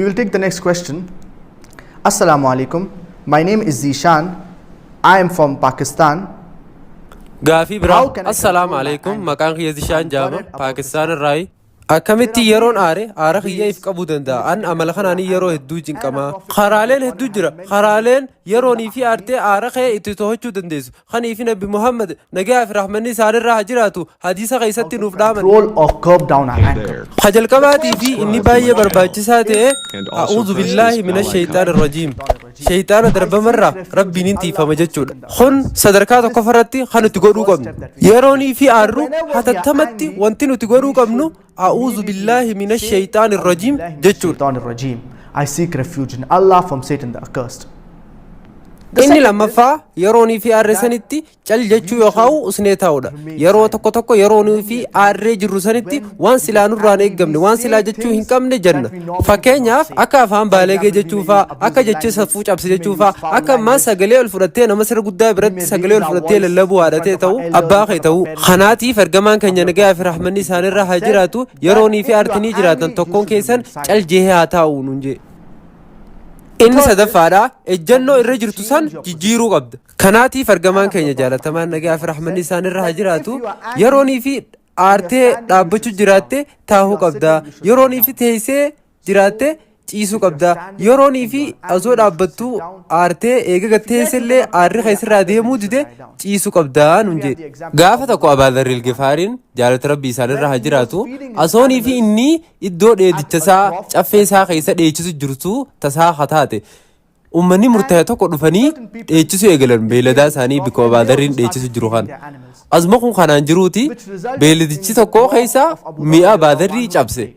We will take the next question. Assalamu alaikum. My name is Zishan. I am from Pakistan. Gafi bra. Assalamu alaikum. Makan khiya Zishan jama. Pakistan rai. Akkamitti yeroon aara khiyya if qabuu danda'a. An amala kanaanii yeroo hedduu jinqama. Karaaleen hedduu jira. Karaaleen yeroonii fi aartee aara khee itti to'achuu dandeessu. Kanii fi Nabi Muhammad nagaa fi rahmanni isaanirraa haa jiraatu hadiisa keessatti nuuf dhaaman. Roll or curve down our ankle. Jalqabaatii fi inni baay'ee barbaachisaa ta'e a'uudhu billaahi mina shayxaanir rajiim. Shayxaana darbamarraa rabbiin hin tiifama jechuudha. Kun sadarkaa tokkoffaarratti kan nuti godhuu qabnu. Yeroonii fi aarru hatattamatti wanti nuti godhuu qabnu a'uudhu billaahi mina shayxaanir rajiim jechuudha. I seek refuge in Allah from Satan the accursed. Inni lammaffaa yeroonii fi aarree sanitti cal jechuu yookaan usnee taa'udha. Yeroo tokko tokko yeroonii fi aarree jirru sanitti waan silaa nurraan eeggamne waan silaa jechuu hin qabne jenna. Fakkeenyaaf akka afaan baaleegee jechuufaa akka jecha safuu cabse jechuufaa akka ammaa sagalee ol fudhattee nama sirra guddaa biratti sagalee ol fudhattee lallabuu haadhatee ta'uu abbaa kee ta'uu. Kanaatiif ergamaan keenya nagaa fi rahmanni isaanirra haa jiraatu yeroonii fi aartinii jiraatan tokkoon keessan cal jehee haa taa'u nuun jee. Inni sadaffaadha ejjannoo irra jirtu san jijjiiruu qabda. Kanaatiif ergamaan keenya jaalatamaan nagaa fi rahmanni isaanirra haa jiraatu yeroonii fi aartee dhaabbachuu jiraatte taa'uu qabda. Yeroonii fi teessee jiraatte ciisuu qabda. Yeroonii fi osoo dhaabbattu aartee eega gatteessellee aarri keessirraa deemuu dide ciisuu qabda nuun jedhe. Gaafa tokko Abaadharriil Gifaariin jaalata rabbii isaanirra haa jiraatu asoonii fi inni iddoo dheedicha isaa caffee isaa keessa dheechisu jirtu tasaa haa taate. Uummanni murtaa'e tokko dhufanii dheechisuu eegalan beeladaa isaanii bikoo Abaadharriin dheechisu jiru kana. Asuma kun kanaan jiruuti beeladichi tokko keessa mi'a Abaadharrii cabse.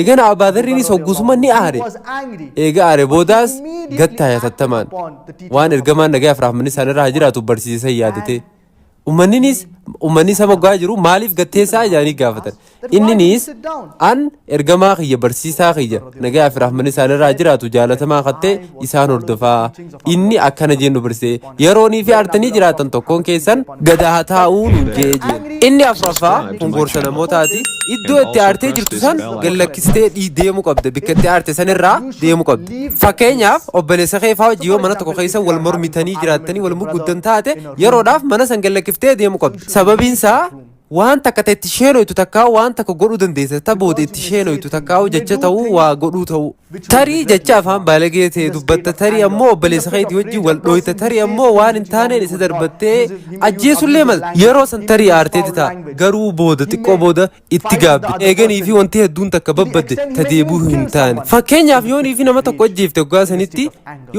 Eegana Abaadharriinis hoggusuma ni aare. Eega aare boodaas gattaa yatattamaan waan ergamaan nagaa fi rahmanni isaanirra haa jiraatu barsiisan yaadate. Uummanni sama gaa jiru maaliif gatteessaa jaanii gaafatan. Inninis an ergamaa kiyya barsiisaa kiyya nagaa fi rahmanni isaanirra haa jiraatu jaalatamaa kattee isaan hordofaa. Inni akkana jennu barsee yeroonii fi aartanii jiraatan tokkoon keessan gadaa taa'uu nuun jee. Inni afuraffaa kun gorsa namootaati. Iddoo itti aartee jirtu san gallakkistee deemuu qabda. Bakka itti aarte sanirraa deemuu qabda. Fakkeenyaaf obboleessa keefaa hojii yoo mana tokko keessa wal mormitanii jiraattanii wal murguddan taate yeroodhaaf mana san gallakkiftee deemuu qabda. Sababiin isaa waan takka itti sheenoytu takkaa waan takka godhuu dandeessa taboota itti sheenoytu takkaa jecha ta'uu waa godhuu ta'uu. Tarii jecha afaan baaleegee ta'e dubbatta tarii ammoo obboleessa keetii wajjin wal dhooyta tarii ammoo waan hin taaneen isa darbattee ajjeesullee mala yeroo san tarii aarteeti ta'a garuu booda xiqqoo booda itti gaabbi eeganii fi wanti hedduun takka babbadde ta deebuu hin taane. Fakkeenyaaf yoo nii fi nama tokko ajjeefte waggaa sanitti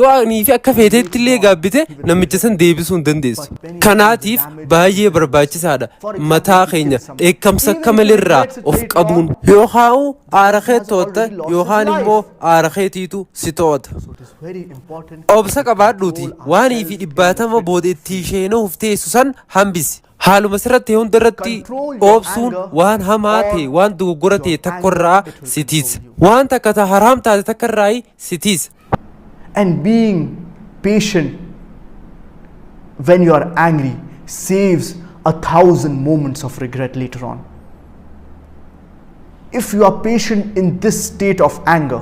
yoo nii fi akka feeteetti illee gaabbite namicha san deebisuu hin dandeessu. Kanaatiif baay'ee barbaachisaadha mataa keenya dheekkamsa akka malirraa of qabuun yookaan aara kee to'ata yookaan immoo aara keetiitu si to'ata. Obsa qabaadhuuti waanii fi dhibbaatama booda itti sheenuuf teessu san hambisi. Haaluma sirratti hundarratti obsuun waan hamaa ta'e waan dogoggora ta'e takkorraa sitiisa. Waan takka ta haraam taate takkarraa sitiisa. And being patient when you are angry saves 1,000 moments of regret later on. If you are patient in this state of anger,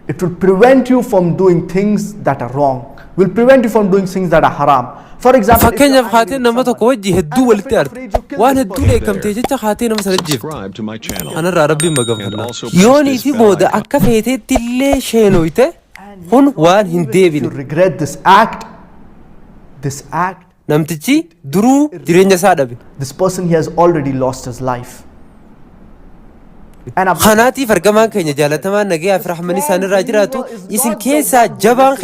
it will prevent you from doing things that are wrong, will prevent you from doing things that are haram. For example, fakkeenyaaf haatee nama tokko wajji hedduu walitti aarte waan hedduu dheekkamtee jecha haatee nama sana ajjeefte. Anarraa rabbiin magaafadha. Yoonii fi booda akka feeteetti illee sheenoyte kun waan hin deebine. Regret this act. Namtichi duruu jireenya isaa dhabe. This person he has already lost his life. Kanaatiif ergamaan keenya jaalatamaan nagaa fi rahmanni isaanirraa jiraatu isin keessaa jabaan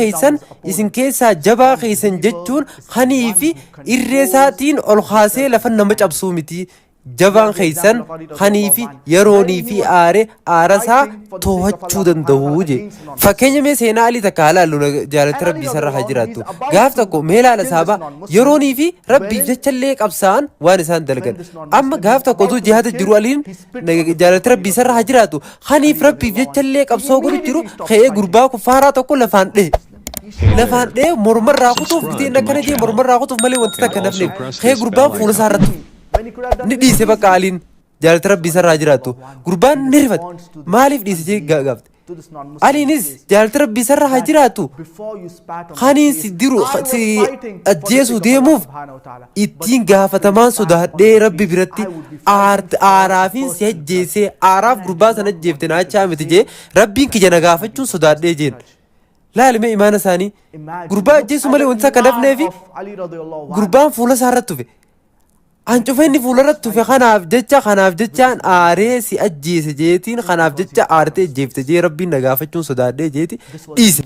keessan jechuun kanii fi irree isaatiin ol kaasee lafa nama cabsuu miti. Jabaan keessan kanii fi yeroonii fi aarasaa to'achuu danda'uu je. Fakkeenya mee seenaa alii takka halaallu jaalatti rabbii isarra haa jiraattu. Gaaf tokko mee laala saabaa yeroonii fi rabbiif jechallee qabsaan waan isaan dalagan. Amma gaaf tokko utuu jihaata jiru aliin jaalatti rabbii isarra haa jiraatu. Kaniif rabbiif jechallee qabsoo godhu jiru ka'ee gurbaa kuffaaraa tokko lafaan dhee. Lafaan dhee mormarraa kutuuf biteen akkana jee mormarraa kutuuf malee wanti takka nafneef ka'ee gurbaan fuula isaa irratti. Ni dhiise bakka aliin jaalatti rabbii isarraa jiraattu gurbaan ni rifate maaliif dhiise jee gaafte to this non-Muslim. Aniinis jaalata rabbii isarra haa jiraatu. Before you spat on Kaniin my si face, diru I was si fighting for the ajjeesu sake of Allah deemuuf subhanahu wa ta'ala. ittiin gaafatamaan sodaadhee rabbi biratti aaraafiin si ajjeesee aaraaf gurbaa sana ajjeefte naachaa miti jee rabbiin kiyya na gaafachuun sodaadhee jeen. Laalime imaana isaanii gurbaa ajjeesu malee wanti akka dafneefi gurbaan fuula isaa irratti tufe. An cufa inni fuula irratti tufe kanaaf jechaan aaree si ajjeese jeetiin kanaaf jecha aartee ajjeefte jee rabbiin na gaafachuun sodaadhee jeeti dhiise.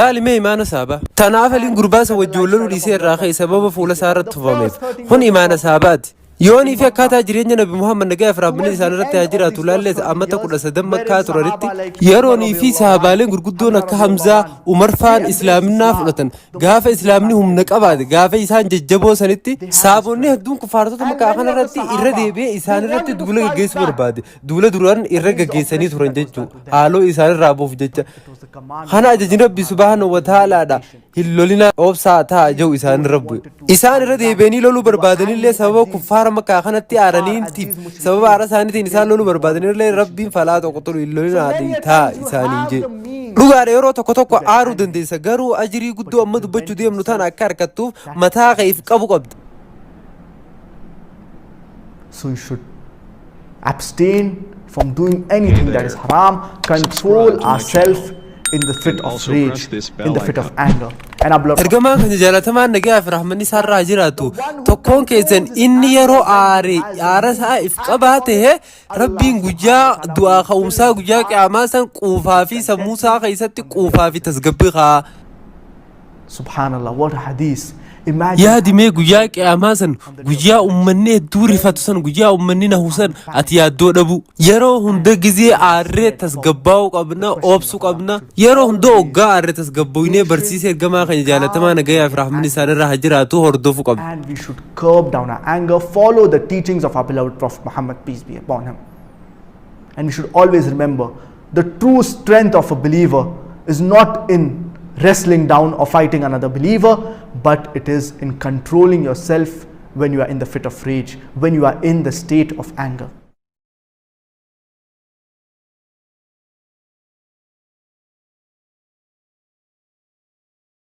Laalime imaana saabaa. Tanaaf aliin gurbaa isa wajjin loluu dhiisee irraa ka'e sababa fuula isaa irratti tufameef. Kun imaana saabaati. Yoonii fi akkaataa jireenya Nabi Muhammad nagaa fi rahmanni isaan irratti haa jiraatu laallees ammata 13 Makkaa turanitti yeroonii fi sahabaaleen gurguddoon akka Hamzaa Umar faan islaaminaa fudhatan gaafa islaamni humna qabaate gaafa isaan jajjaboo sanitti sahaboonni hedduun kufaartota Makkaa kana irratti irra deebi'ee isaan irratti duula gaggeessuu barbaade duula duraan irra gaggeessanii turan jechuudha haaloo isaan irraa buuf jecha kana ajajni Rabbi subhaanahu wa ta'aalaadha hin lolina obsaa ta'a jedhu isaan irra bu'e isaan irra deebi'anii loluu barbaadanillee sababa kuffaara Makkaa kanatti aaraniitiif sababa aara isaaniitiin isaan loluu barbaadanillee rabbiin falaa tokko tolu hin lolina ta'a isaaniin jee. Dhugaadha yeroo tokko tokko aaruu dandeessa garuu ajirii guddoo amma dubbachuu deemnu tana akka harkattuuf mataa ka'eef qabu qabda. So you should abstain from doing anything that is haram, control ourselves in the fit of rage, in the fit of anger. And our beloved Ergamaan kan jaalatamaan nagaa fi rahmanni isaa irraa jiraatu tokkoon keessan inni yeroo aara isaa if qabaate rabbiin guyyaa du'aa ka'umsaa guyyaa qiyaamaa san quufaa fi sammuu isaa keessatti quufaa fi tasgabbii kaa. Subhanallah, what a hadith. Yaadimee guyyaa qiyaamaa san guyyaa ummanni hedduu rifatu san guyyaa ummanni nahu san ati yaaddoo dhabu yeroo hunda gizee aarree tasgabbaa'uu qabna obsuu qabna yeroo hunda oggaa aarree tasgabboonee barsiisee ergamaa kan jaalatamaa nagayaa fi rahmanni isaan irraa haa jiraatu hordofuu qabna. And we should curb down our anger, follow the teachings of our beloved Prophet Muhammad, peace be upon him. And we should always remember the true strength of a believer is not in wrestling down or fighting another believer, but it is in controlling yourself when you are in the fit of rage, when you are in the state of anger.